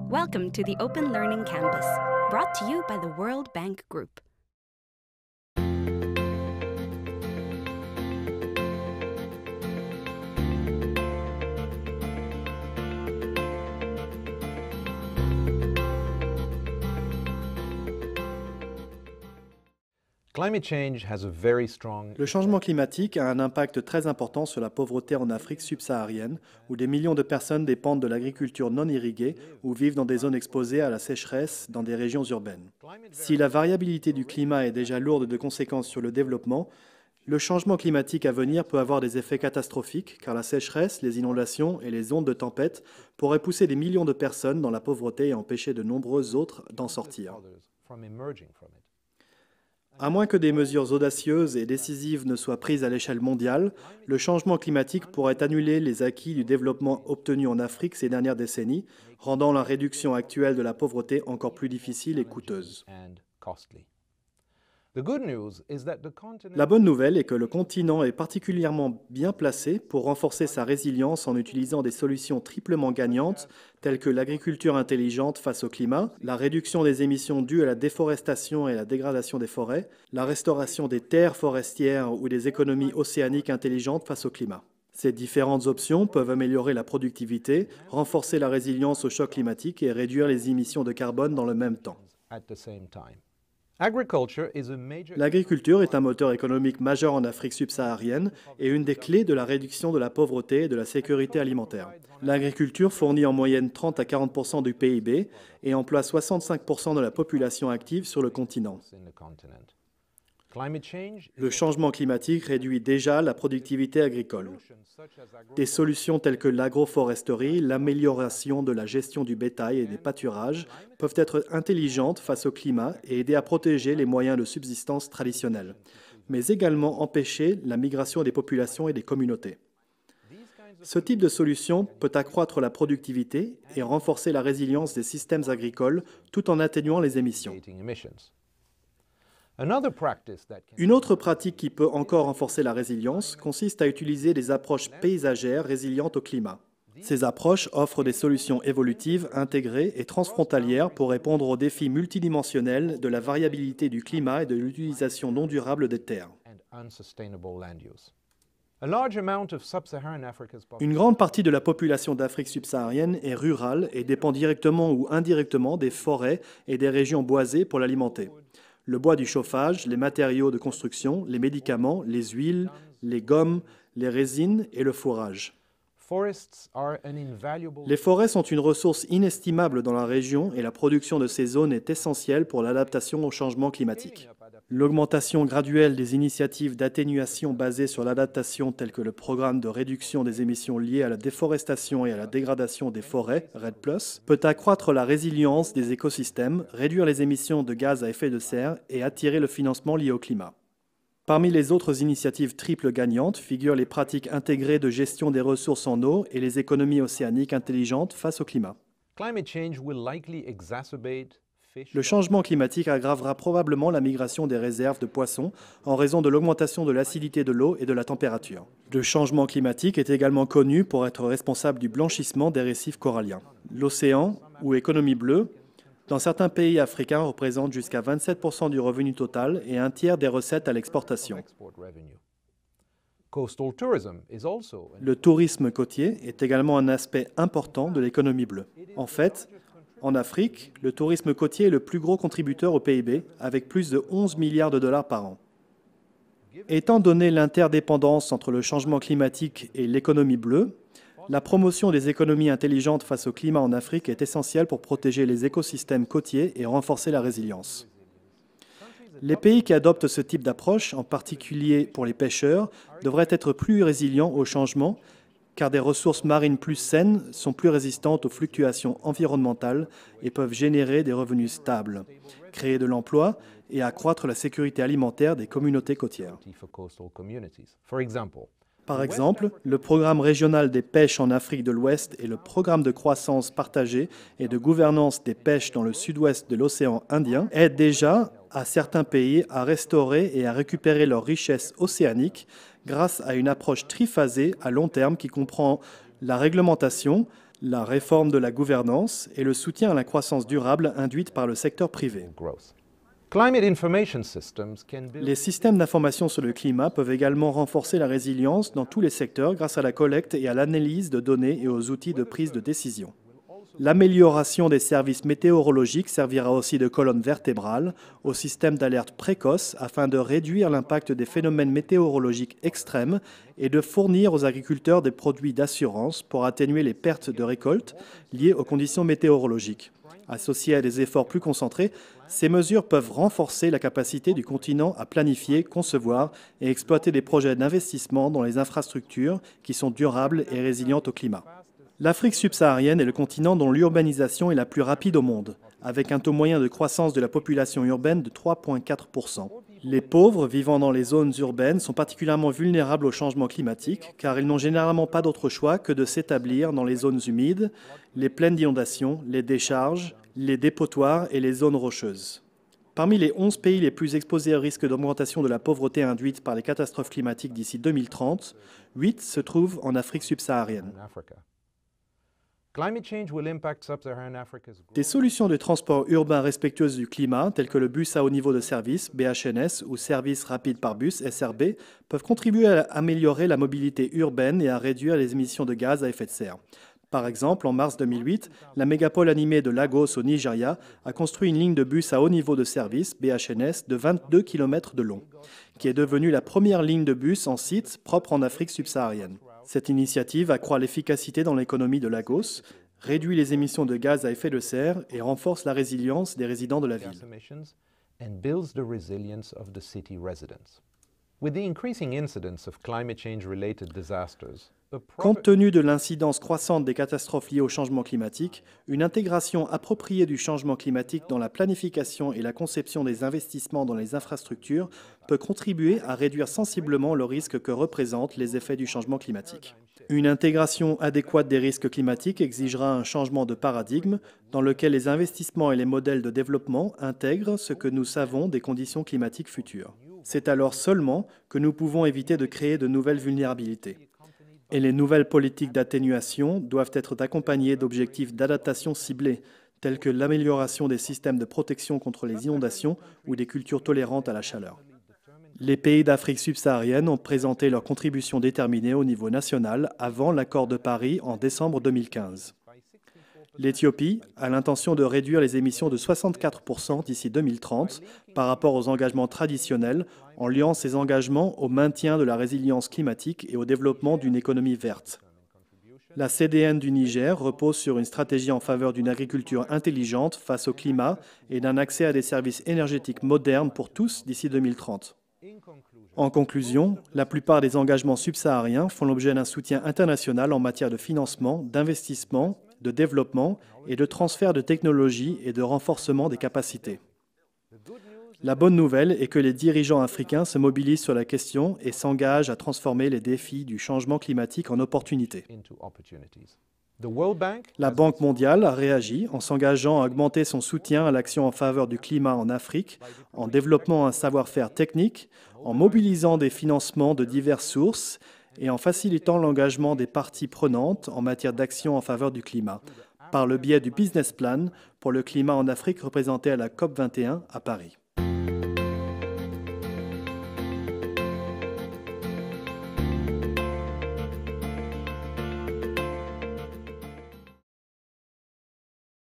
Welcome to the Open Learning Campus, brought to you by the World Bank Group. Le changement climatique a un impact très important sur la pauvreté en Afrique subsaharienne, où des millions de personnes dépendent de l'agriculture non irriguée ou vivent dans des zones exposées à la sécheresse dans des régions urbaines. Si la variabilité du climat est déjà lourde de conséquences sur le développement, le changement climatique à venir peut avoir des effets catastrophiques, car la sécheresse, les inondations et les ondes de tempête pourraient pousser des millions de personnes dans la pauvreté et empêcher de nombreuses autres d'en sortir. À moins que des mesures audacieuses et décisives ne soient prises à l'échelle mondiale, le changement climatique pourrait annuler les acquis du développement obtenus en Afrique ces dernières décennies, rendant la réduction actuelle de la pauvreté encore plus difficile et coûteuse. La bonne nouvelle est que le continent est particulièrement bien placé pour renforcer sa résilience en utilisant des solutions triplement gagnantes telles que l'agriculture intelligente face au climat, la réduction des émissions dues à la déforestation et la dégradation des forêts, la restauration des terres forestières ou des économies océaniques intelligentes face au climat. Ces différentes options peuvent améliorer la productivité, renforcer la résilience au choc climatique et réduire les émissions de carbone dans le même temps. L'agriculture est un moteur économique majeur en Afrique subsaharienne et une des clés de la réduction de la pauvreté et de la sécurité alimentaire. L'agriculture fournit en moyenne 30 à 40% du PIB et emploie 65% de la population active sur le continent. Le changement climatique réduit déjà la productivité agricole. Des solutions telles que l'agroforesterie, l'amélioration de la gestion du bétail et des pâturages peuvent être intelligentes face au climat et aider à protéger les moyens de subsistance traditionnels, mais également empêcher la migration des populations et des communautés. Ce type de solution peut accroître la productivité et renforcer la résilience des systèmes agricoles tout en atténuant les émissions. Une autre pratique qui peut encore renforcer la résilience consiste à utiliser des approches paysagères résilientes au climat. Ces approches offrent des solutions évolutives, intégrées et transfrontalières pour répondre aux défis multidimensionnels de la variabilité du climat et de l'utilisation non durable des terres. Une grande partie de la population d'Afrique subsaharienne est rurale et dépend directement ou indirectement des forêts et des régions boisées pour l'alimenter. Le bois du chauffage, les matériaux de construction, les médicaments, les huiles, les gommes, les résines et le fourrage. Les forêts sont une ressource inestimable dans la région et la production de ces zones est essentielle pour l'adaptation au changement climatique. L'augmentation graduelle des initiatives d'atténuation basées sur l'adaptation telles que le programme de réduction des émissions liées à la déforestation et à la dégradation des forêts, REDD+, peut accroître la résilience des écosystèmes, réduire les émissions de gaz à effet de serre et attirer le financement lié au climat. Parmi les autres initiatives triples gagnantes figurent les pratiques intégrées de gestion des ressources en eau et les économies océaniques intelligentes face au climat. Le changement climatique aggravera probablement la migration des réserves de poissons en raison de l'augmentation de l'acidité de l'eau et de la température. Le changement climatique est également connu pour être responsable du blanchissement des récifs coralliens. L'océan, ou économie bleue, dans certains pays africains représente jusqu'à 27% du revenu total et un tiers des recettes à l'exportation. Le tourisme côtier est également un aspect important de l'économie bleue. En fait, en Afrique, le tourisme côtier est le plus gros contributeur au PIB, avec plus de 11 milliards de dollars par an. Étant donné l'interdépendance entre le changement climatique et l'économie bleue, la promotion des économies intelligentes face au climat en Afrique est essentielle pour protéger les écosystèmes côtiers et renforcer la résilience. Les pays qui adoptent ce type d'approche, en particulier pour les pêcheurs, devraient être plus résilients au changement, car des ressources marines plus saines sont plus résistantes aux fluctuations environnementales et peuvent générer des revenus stables, créer de l'emploi et accroître la sécurité alimentaire des communautés côtières. Par exemple, le programme régional des pêches en Afrique de l'Ouest et le programme de croissance partagée et de gouvernance des pêches dans le sud-ouest de l'océan Indien aident déjà à certains pays à restaurer et à récupérer leurs richesses océaniques grâce à une approche triphasée à long terme qui comprend la réglementation, la réforme de la gouvernance et le soutien à la croissance durable induite par le secteur privé. Les systèmes d'information sur le climat peuvent également renforcer la résilience dans tous les secteurs grâce à la collecte et à l'analyse de données et aux outils de prise de décision. L'amélioration des services météorologiques servira aussi de colonne vertébrale au système d'alerte précoce afin de réduire l'impact des phénomènes météorologiques extrêmes et de fournir aux agriculteurs des produits d'assurance pour atténuer les pertes de récolte liées aux conditions météorologiques. Associées à des efforts plus concentrés, ces mesures peuvent renforcer la capacité du continent à planifier, concevoir et exploiter des projets d'investissement dans les infrastructures qui sont durables et résilientes au climat. L'Afrique subsaharienne est le continent dont l'urbanisation est la plus rapide au monde, avec un taux moyen de croissance de la population urbaine de 3,4%. Les pauvres vivant dans les zones urbaines sont particulièrement vulnérables au changement climatique car ils n'ont généralement pas d'autre choix que de s'établir dans les zones humides, les plaines d'inondations, les décharges, les dépotoirs et les zones rocheuses. Parmi les 11 pays les plus exposés au risque d'augmentation de la pauvreté induite par les catastrophes climatiques d'ici 2030, 8 se trouvent en Afrique subsaharienne. Des solutions de transport urbain respectueuses du climat, telles que le bus à haut niveau de service, BHNS, ou service rapide par bus, SRB, peuvent contribuer à améliorer la mobilité urbaine et à réduire les émissions de gaz à effet de serre. Par exemple, en mars 2008, la mégapole animée de Lagos au Nigeria a construit une ligne de bus à haut niveau de service, BHNS, de 22 km de long, qui est devenue la première ligne de bus en site propre en Afrique subsaharienne. Cette initiative accroît l'efficacité dans l'économie de Lagos, réduit les émissions de gaz à effet de serre et renforce la résilience des résidents de la ville. Compte tenu de l'incidence croissante des catastrophes liées au changement climatique, une intégration appropriée du changement climatique dans la planification et la conception des investissements dans les infrastructures peut contribuer à réduire sensiblement le risque que représentent les effets du changement climatique. Une intégration adéquate des risques climatiques exigera un changement de paradigme dans lequel les investissements et les modèles de développement intègrent ce que nous savons des conditions climatiques futures. C'est alors seulement que nous pouvons éviter de créer de nouvelles vulnérabilités. Et les nouvelles politiques d'atténuation doivent être accompagnées d'objectifs d'adaptation ciblés, tels que l'amélioration des systèmes de protection contre les inondations ou des cultures tolérantes à la chaleur. Les pays d'Afrique subsaharienne ont présenté leurs contributions déterminées au niveau national avant l'accord de Paris en décembre 2015. L'Éthiopie a l'intention de réduire les émissions de 64% d'ici 2030 par rapport aux engagements traditionnels en liant ces engagements au maintien de la résilience climatique et au développement d'une économie verte. La CDN du Niger repose sur une stratégie en faveur d'une agriculture intelligente face au climat et d'un accès à des services énergétiques modernes pour tous d'ici 2030. En conclusion, la plupart des engagements subsahariens font l'objet d'un soutien international en matière de financement, d'investissement, de développement et de transfert de technologies et de renforcement des capacités. La bonne nouvelle est que les dirigeants africains se mobilisent sur la question et s'engagent à transformer les défis du changement climatique en opportunités. La Banque mondiale a réagi en s'engageant à augmenter son soutien à l'action en faveur du climat en Afrique, en développant un savoir-faire technique, en mobilisant des financements de diverses sources et en facilitant l'engagement des parties prenantes en matière d'action en faveur du climat, par le biais du Business Plan pour le climat en Afrique représenté à la COP21 à Paris.